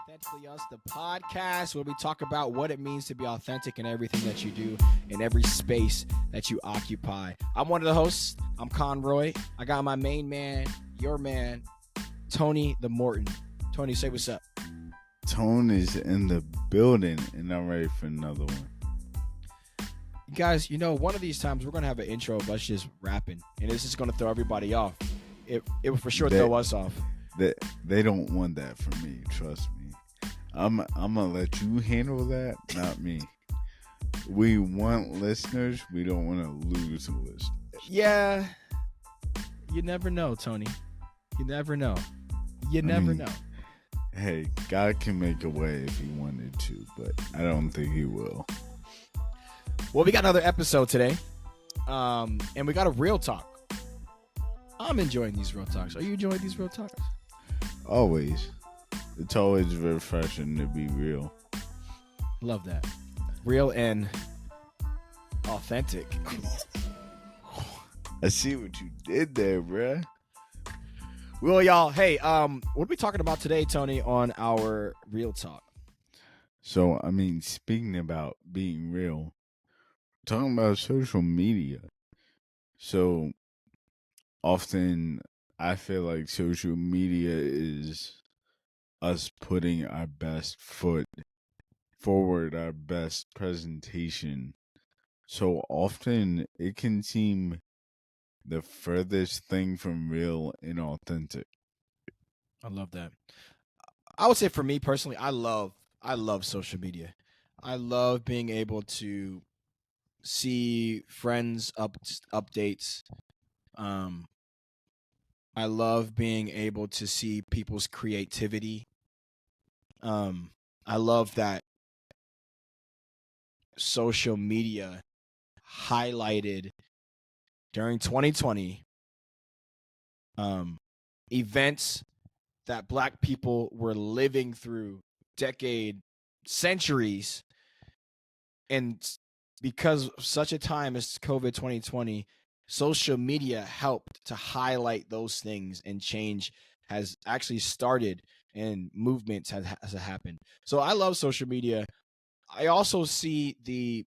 Authentically Us, the podcast where we talk about what it means to be authentic in everything that you do, in every space that you occupy. I'm one of the hosts. I'm Conroy. I got my main man, your man, Tony the Morton. Tony, say what's up. Tone is in the building, and I'm ready for another one. You guys, one of these times we're going to have an intro of us just rapping, and this is going to throw everybody off. It will for sure throw us off. They don't want that from me, trust me. I'm gonna let you handle that, not me. We want listeners. We don't want to lose listeners. Yeah, you never know, Tony. You never know. You never know. Hey, God can make a way if he wanted to, but I don't think he will. Well, we got another episode today, and we got a real talk. I'm enjoying these real talks. Are you enjoying these real talks? Always. It's always refreshing to be real. Love that. Real and authentic. I see what you did there, bruh. Well, y'all, hey, what are we talking about today, Tony, on our real talk? So, speaking about being real, talking about social media. So, often I feel like social media is us putting our best foot forward, our best presentation. So often it can seem the furthest thing from real and authentic. I love that. I would say for me personally, I love social media. I love being able to see friends updates. I love being able to see people's creativity. I love that social media highlighted during 2020 events that Black people were living through centuries, and because of such a time as COVID 2020, social media helped to highlight those things, and change has actually started and movements has happened. So I love social media. I also see the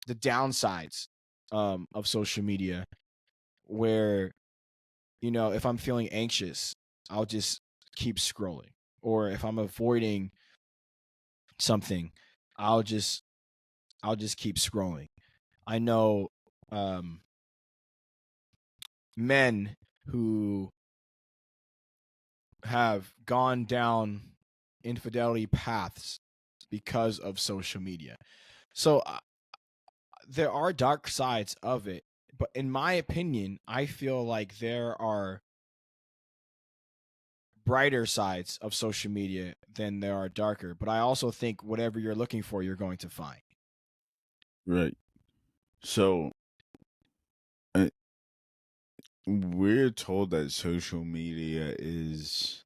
downsides of social media, where if I'm feeling anxious, I'll just keep scrolling, or if I'm avoiding something, I'll just keep scrolling. I know men who have gone down infidelity paths because of social media. So there are dark sides of it, but in my opinion, I feel like there are brighter sides of social media than there are darker. But I also think whatever you're looking for, you're going to find. Right. So we're told that social media is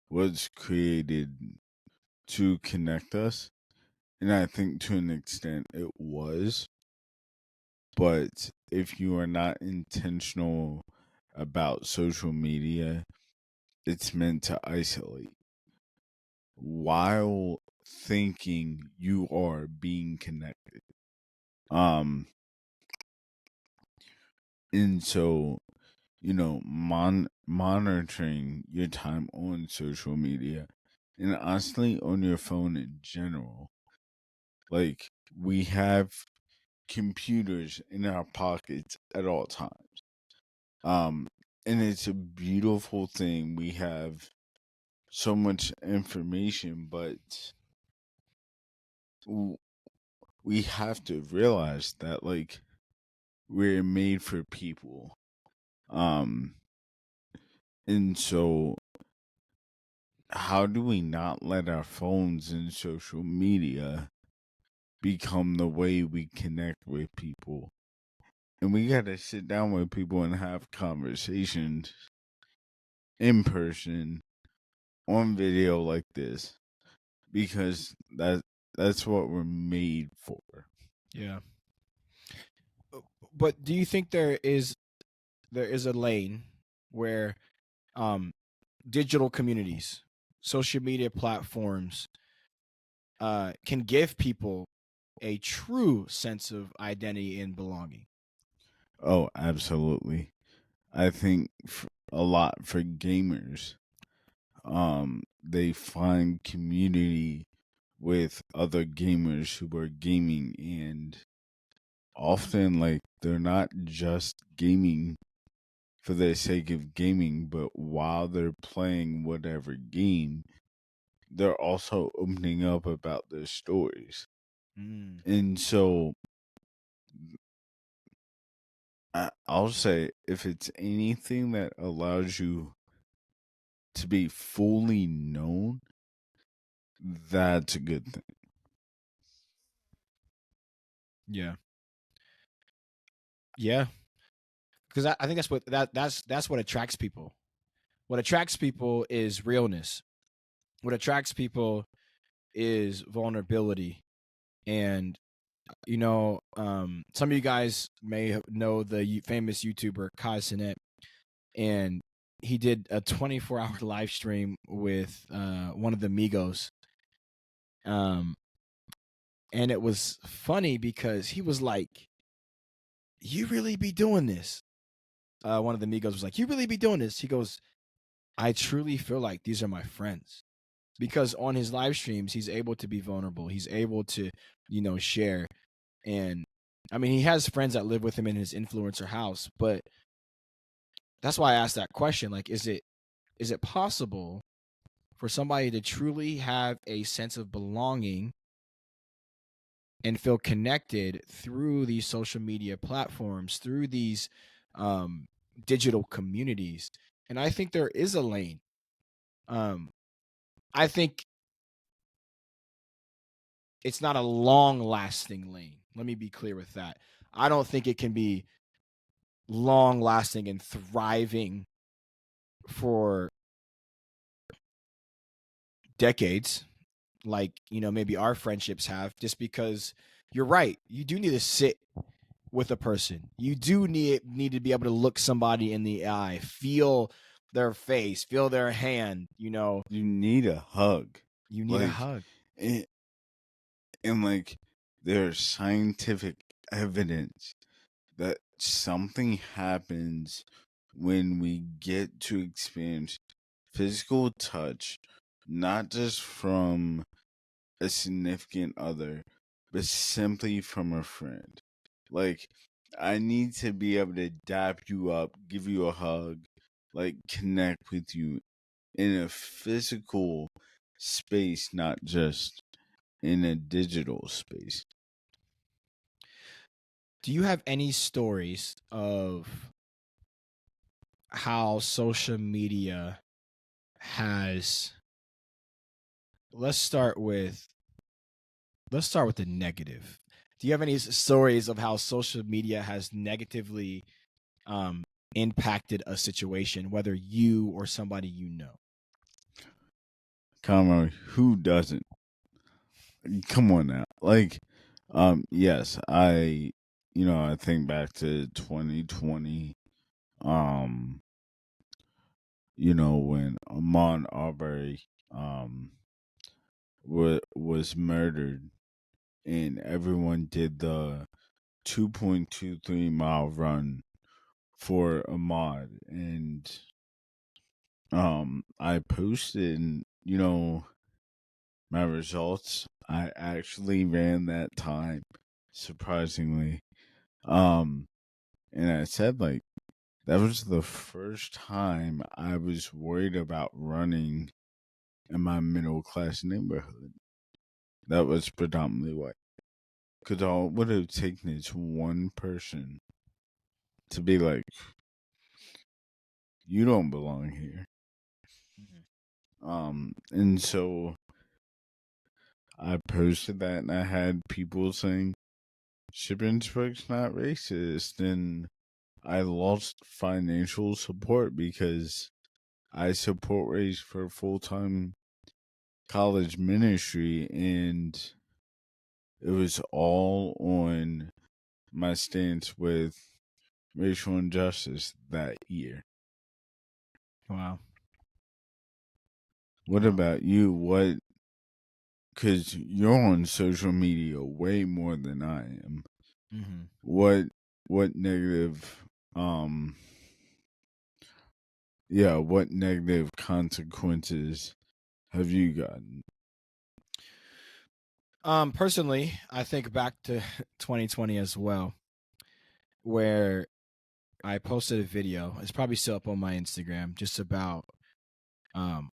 what's created to connect us. And I think to an extent it was. But if you are not intentional about social media, it's meant to isolate while thinking you are being connected. And so, monitoring your time on social media and honestly on your phone in general. Like, we have computers in our pockets at all times. And it's a beautiful thing. We have so much information, but we have to realize that, like, we're made for people. And so how do we not let our phones and social media become the way we connect with people? And we got to sit down with people and have conversations in person, on video like this, because that's what we're made for. Yeah. But do you think there is a lane where digital communities social media platforms can give people a true sense of identity and belonging? Oh, absolutely. I think a lot for gamers. They find community with other gamers who are gaming, and often like they're not just gaming for the sake of gaming, but while they're playing whatever game, they're also opening up about their stories. Mm, And so I'll say if it's anything that allows you to be fully known, that's a good thing. yeah, yeah, because I think that's what attracts people. What attracts people is realness. What attracts people is vulnerability. And some of you guys may know the famous YouTuber Kai Cenat, and he did a 24-hour live stream with one of the Migos. Um, and it was funny because he was like, "You really be doing this?" One of the Migos was like, "You really be doing this?" He goes, "I truly feel like these are my friends." Because on his live streams, he's able to be vulnerable. He's able to, share. And I mean, he has friends that live with him in his influencer house, but that's why I asked that question. Like, is it possible for somebody to truly have a sense of belonging and feel connected through these social media platforms, through these um, digital communities? And I think there is a lane. Um, I think it's not a long lasting lane. Let me be clear with that. I don't think it can be long lasting and thriving for decades like maybe our friendships have, just because you're right, you do need to sit with a person. You do need to be able to look somebody in the eye, feel their face, feel their hand. You need a hug. You need a Like, hug. and, and like, there's scientific evidence that something happens when we get to experience physical touch, not just from a significant other, but simply from a friend. Like, I need to be able to dap you up, give you a hug, like connect with you in a physical space, not just in a digital space. Do you have any stories of how social media has let's start with the negative. Do you have any stories of how social media has negatively um, impacted a situation, whether you or somebody you know? Conroy, who doesn't? Come on now. Like, yes, I think back to 2020, um, when Ahmaud Arbery, was murdered, and everyone did the 2.23 mile run for Ahmaud, and I posted, my results. I actually ran that time, surprisingly. Um, and I said, like, that was the first time I was worried about running in my middle class neighborhood that was predominantly white. Because all it would have taken is one person to be like, you don't belong here. And so I posted that, and I had people saying, Shippensburg's not racist. And I lost financial support because I support race for full time college ministry, and it was all on my stance with racial injustice that year. Wow. What about you? Because you're on social media way more than I am. Mm-hmm. What what negative um yeah, what negative consequences have you gotten? Personally, I think back to 2020 as well, where I posted a video. It's probably still up on my Instagram, just about um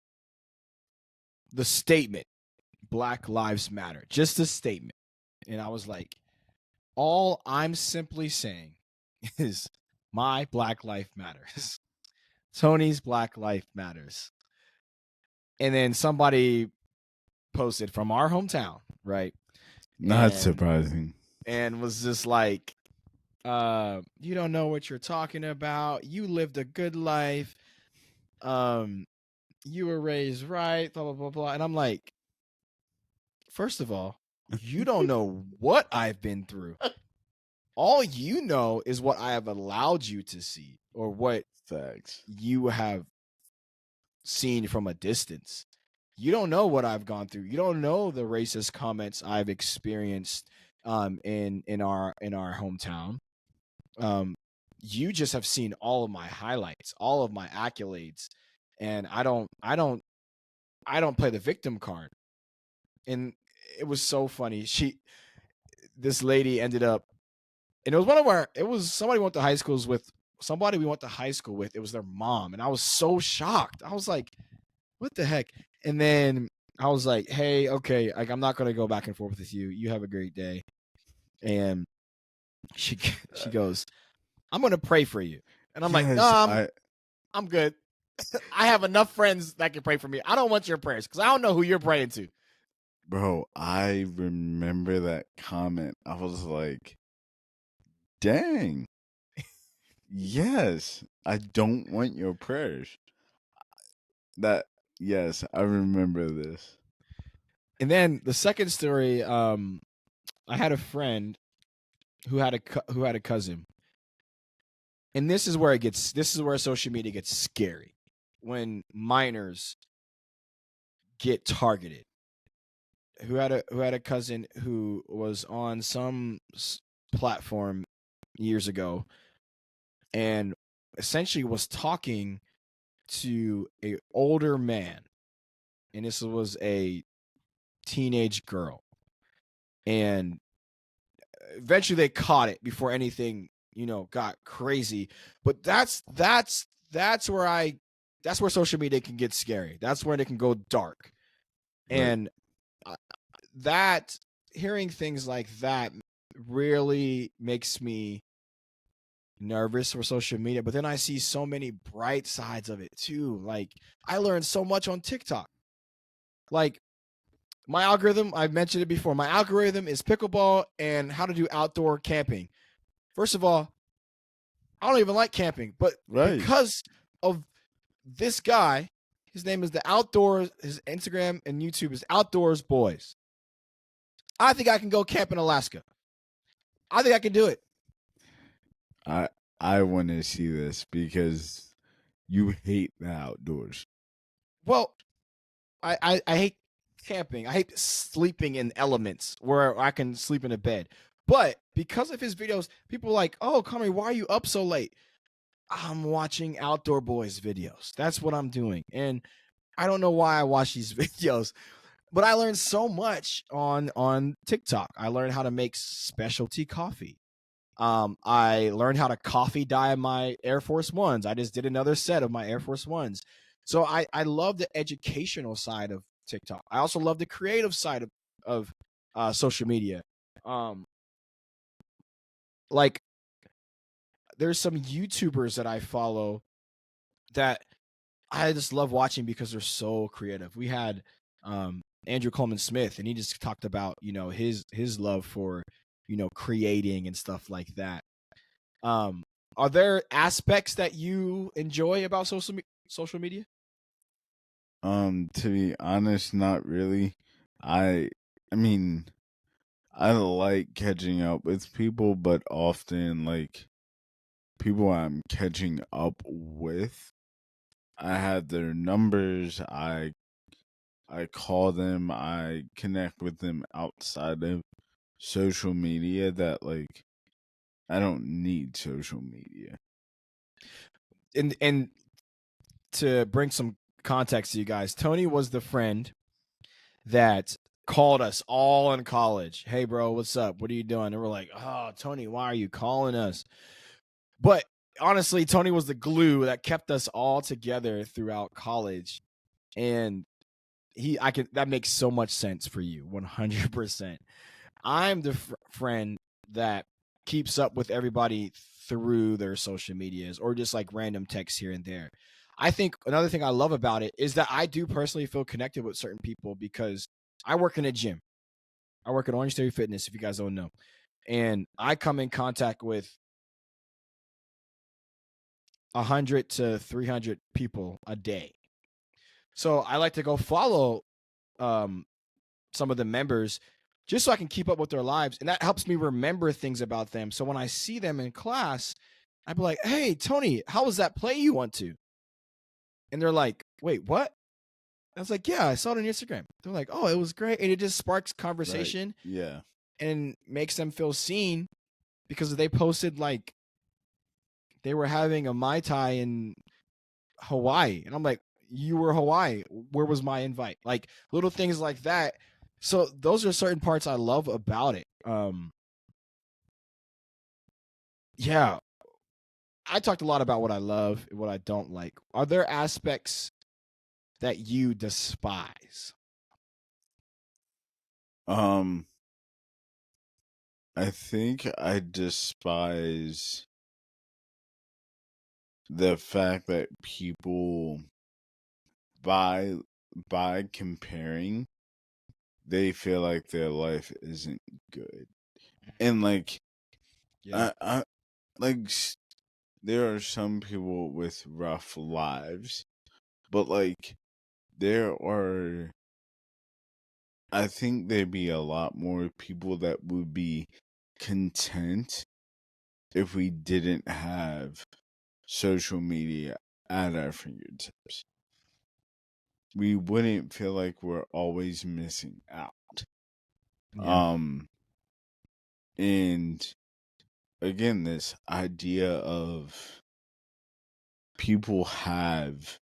the statement Black Lives Matter. Just a statement. And I was like, all I'm simply saying is my Black Life matters. Tony's Black Life matters. And then somebody posted from our hometown, right? Not And surprising. was just like, you don't know what you're talking about. You lived a good life. Um, you were raised right, blah blah blah blah. And I'm like, first of all, you don't know what I've been through. All you know is what I have allowed you to see, or what Facts. you have seen from a distance. You don't know what I've gone through. You don't know the racist comments I've experienced in our hometown. Um, you just have seen all of my highlights, all of my accolades, and I don't play the victim card. And it was so funny. This lady ended up, and it was somebody we went to high schools with, somebody we went to high school with. It was their mom, and I was so shocked. I was like, what the heck? And then I was like, hey, okay, like I'm not gonna go back and forth with you. You have a great day. And she she goes, I'm gonna pray for you. And I'm like, no, Yes, I'm good. I have enough friends that can pray for me. I don't want your prayers because I don't know who you're praying to. bro, I remember that comment. I was like, dang. Yes, I don't want your prayers. That yes, I remember this. And then the second story, I had a friend who had a cousin, and this is where social media gets scary when minors get targeted. Who had a cousin who was on some platform years ago, and essentially was talking to a older man, and this was a teenage girl, and eventually they caught it before anything got crazy. But that's where social media can get scary. That's where it can go dark. Right. And that hearing things like that really makes me nervous for social media. But then I see so many bright sides of it too. Like, I learned so much on TikTok. Like, my algorithm, I've mentioned it before, my algorithm is pickleball and how to do outdoor camping. First of all, I don't even like camping, but Right. because of this guy, his name is the Outdoors, his Instagram and YouTube is Outdoors Boys. I think I can go camp in Alaska. I think I can do it. I I want to see this because you hate the outdoors. Well, I hate camping. I hate sleeping in elements where I can sleep in a bed. But because of his videos, people are like, oh, Connery, why are you up so late? I'm watching Outdoor Boys videos. That's what I'm doing. And I don't know why I watch these videos, but I learned so much on TikTok. I learned how to make specialty coffee. I learned how to coffee dye my Air Force Ones. I just did another set of my Air Force Ones. So I love the educational side of TikTok. I also love the creative side of social media. Um, like, there's some YouTubers that I follow that I just love watching because they're so creative. We had Andrew Coleman Smith, and he just talked about his love for creating and stuff like that. Um, are there aspects that you enjoy about social media? To be honest, not really. I I mean, I like catching up with people, but often like people I'm catching up with, I have their numbers. I I call them, I connect with them outside of social media, that like I don't need social media. And to bring some context to you guys, Tony was the friend that called us all in college. Hey, bro, what's up? What are you doing? And we're like, oh, Tony, why are you calling us? But honestly, Tony was the glue that kept us all together throughout college. And that makes so much sense for you, 100%. I'm the friend that keeps up with everybody through their social medias or just like random texts here and there. I think another thing I love about it is that I do personally feel connected with certain people because I work in a gym. I work at Orange Theory Fitness, if you guys don't know. And I come in contact with 100 to 300 people a day. So I like to go follow some of the members just so I can keep up with their lives. And that helps me remember things about them. So when I see them in class, I'd be like, hey, Tony, how was that play you went to? And they're like, wait, what? I was like, yeah, I saw it on Instagram. They're like, oh, it was great. And it just sparks conversation. Right. Yeah. And makes them feel seen because they posted like they were having a Mai Tai in Hawaii. And I'm like, you were Hawaii. Where was my invite? Like little things like that. So those are certain parts I love about it. Yeah. I talked a lot about what I love and what I don't like. Are there aspects that you despise? I think I despise the fact that people by comparing, they feel like their life isn't good. And like Yeah. I like there are some people with rough lives, but like there are, I think there'd be a lot more people that would be content if we didn't have social media at our fingertips. We wouldn't feel like we're always missing out. Yeah. And again, this idea of people have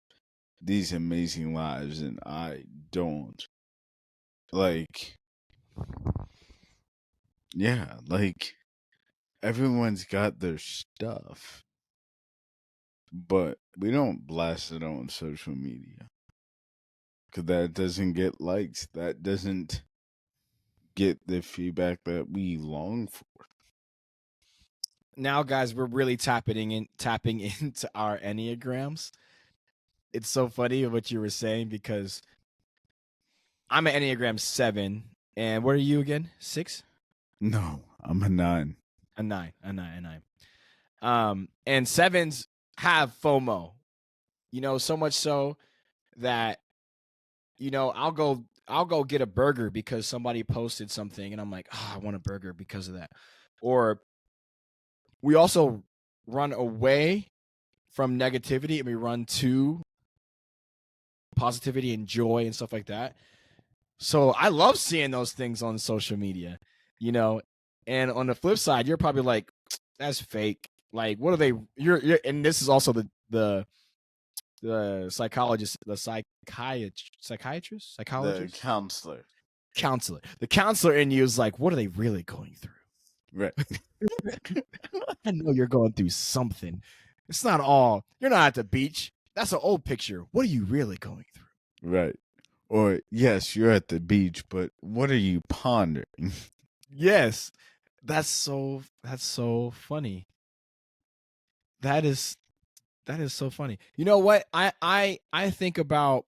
these amazing lives and I don't. Like, yeah, like everyone's got their stuff, but we don't blast it on social media because that doesn't get likes. That doesn't get the feedback that we long for. Now, guys, we're really tapping into our Enneagrams. It's so funny what you were saying because I'm an Enneagram 7. And what are you again? 6? No, I'm a 9. A 9. A 9. A 9. And 7s have FOMO. So much so that I'll go get a burger because somebody posted something and I'm like, oh, I want a burger because of that. Or we also run away from negativity and we run to positivity and joy and stuff like that. So I love seeing those things on social media, you know. And on the flip side, you're probably like, that's fake. Like, what are they? You're and this is also the psychologist, the psychiatrist, The psychologist, counselor. counselor. The counselor in you is like, what are they really going through? Right. I know you're going through something. It's not all. You're not at the beach. That's an old picture. What are you really going through? Right. Or, yes, you're at the beach, but what are you pondering? Yes. That's so funny. That is so funny. You know what? I think about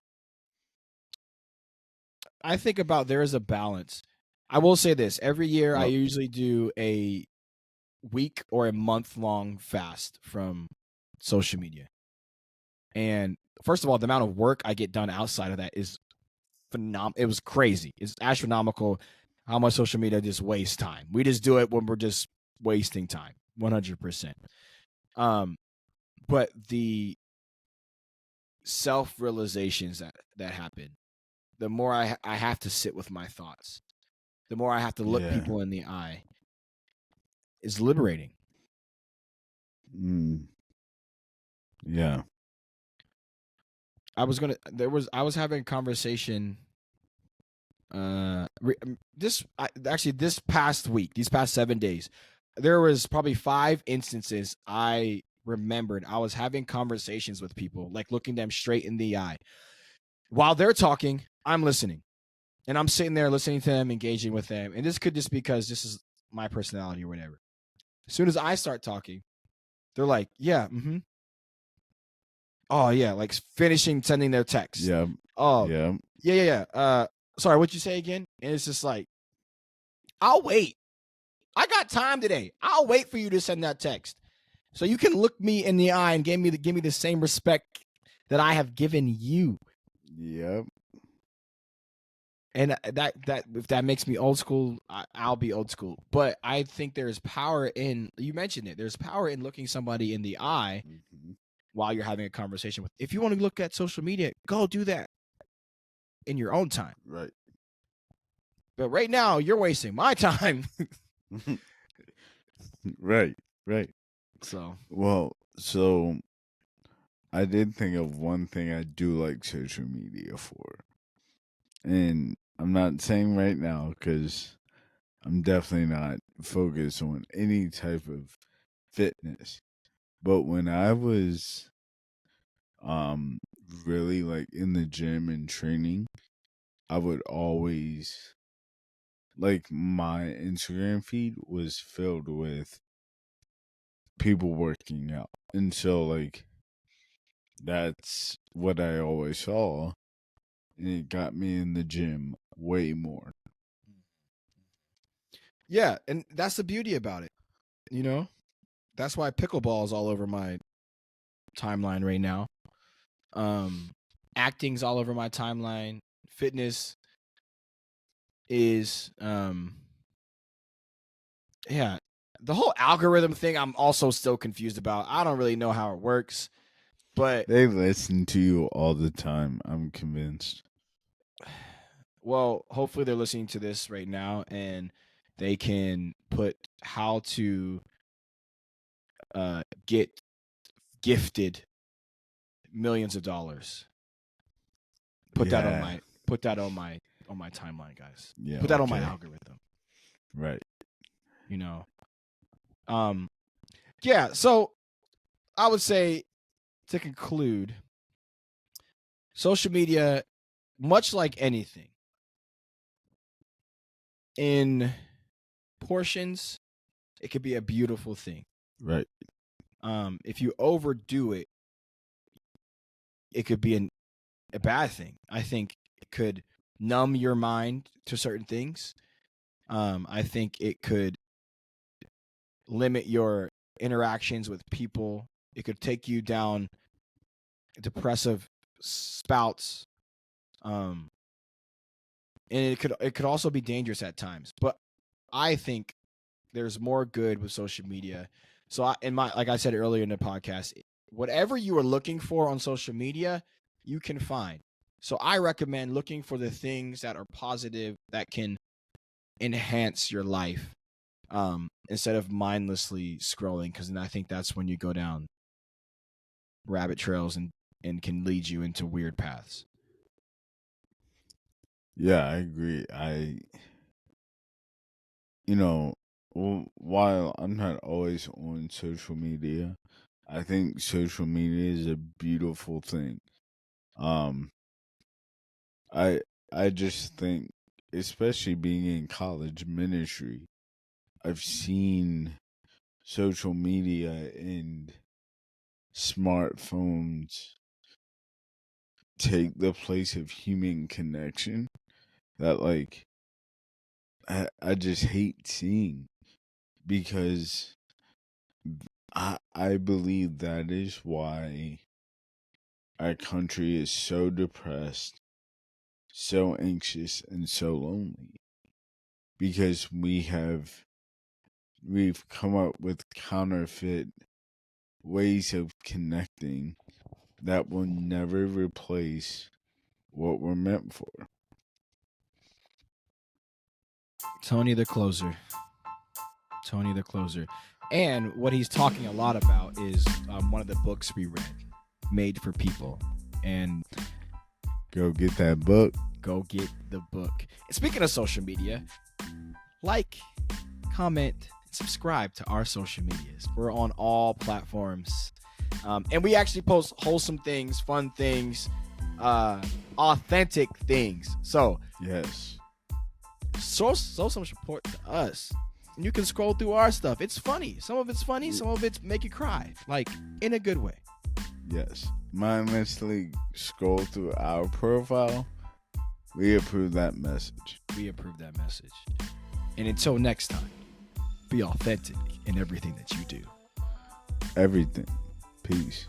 there is a balance. I will say this. Every year I Oh, usually do a week or a month long fast from social media. And first of all, the amount of work I get done outside of that is phenomenal. It was crazy. It's astronomical how much social media just wastes time. We just do it when we're just wasting time. 100%. But the self realizations that happen, the more I have to sit with my thoughts, the more I have to look Yeah. people in the eye, is liberating. Mm. Yeah. I was having a conversation this past week, these past 7 days. There was probably 5 instances I remembered I was having conversations with people, like looking them straight in the eye. While they're talking, I'm listening. And I'm sitting there listening to them, engaging with them. And this could just because this is my personality or whatever. As soon as I start talking, they're like, yeah, mm-hmm. Oh yeah, like finishing sending their text. Yeah. Oh, Yeah. yeah. Sorry, what'd you say again? And it's just like, I'll wait. I got time today. I'll wait for you to send that text. So you can look me in the eye and give me the same respect that I have given you. Yep. And that if that makes me old school, I'll be old school. But I think there's power in, you mentioned it, there's power in looking somebody in the eye while you're having a conversation with. If you want to look at social media, go do that in your own time. Right. But right now, you're wasting my time. Right. Right. So Well, so I did think of one thing I do like social media for. And I'm not saying right now because I'm definitely not focused on any type of fitness. But when I was um really like in the gym and training, I would always like my Instagram feed was filled with people working out. And so like that's what I always saw, and it got me in the gym way more. yeah, and that's the beauty about it. You know, that's why pickleball is all over my timeline right now. Um, Acting's all over my timeline. Fitness is yeah. The whole algorithm thing I'm also still confused about. I don't really know how it works, but They listen to you all the time, I'm convinced. well, hopefully they're listening to this right now and they can put how to get gifted millions of dollars. Put that on Yeah. my timeline, guys. Yeah, Put that on my okay. algorithm. Right. You know. Yeah, so I would say to conclude, social media, much like anything, in portions, it could be a beautiful thing. Right. If you overdo it, it could be a bad thing. I think it could numb your mind to certain things. I think it could limit your interactions with people. It could take you down depressive spouts. And it could also be dangerous at times. But I think there's more good with social media. So like I said earlier in the podcast, whatever you are looking for on social media, you can find. So I recommend looking for the things that are positive that can enhance your life, instead of mindlessly scrolling, because then I think that's when you go down rabbit trails and can lead you into weird paths. Yeah, I agree. You know, while I'm not always on social media, I think social media is a beautiful thing. Um, I I just think, especially being in college ministry, I've seen social media and smartphones take the place of human connection that like I just hate seeing, because I believe that is why our country is so depressed, so anxious, and so lonely, because we've come up with counterfeit ways of connecting that will never replace what we're meant for. Tony the Closer. Tony the Closer. And what he's talking a lot about is one of the books we read, Made for People. And Go get that book. go get the book. And speaking of social media, like, comment, and subscribe to our social medias. We're on all platforms. And we actually post wholesome things, fun things, authentic things. So Yes. show some support to us. And you can scroll through our stuff. It's funny. Some of it's funny. Some of it's make you cry. Like, in a good way. Yes. Mindlessly scroll through our profile. We approve that message. We approve that message. And until next time, be authentic in everything that you do. Everything. Peace.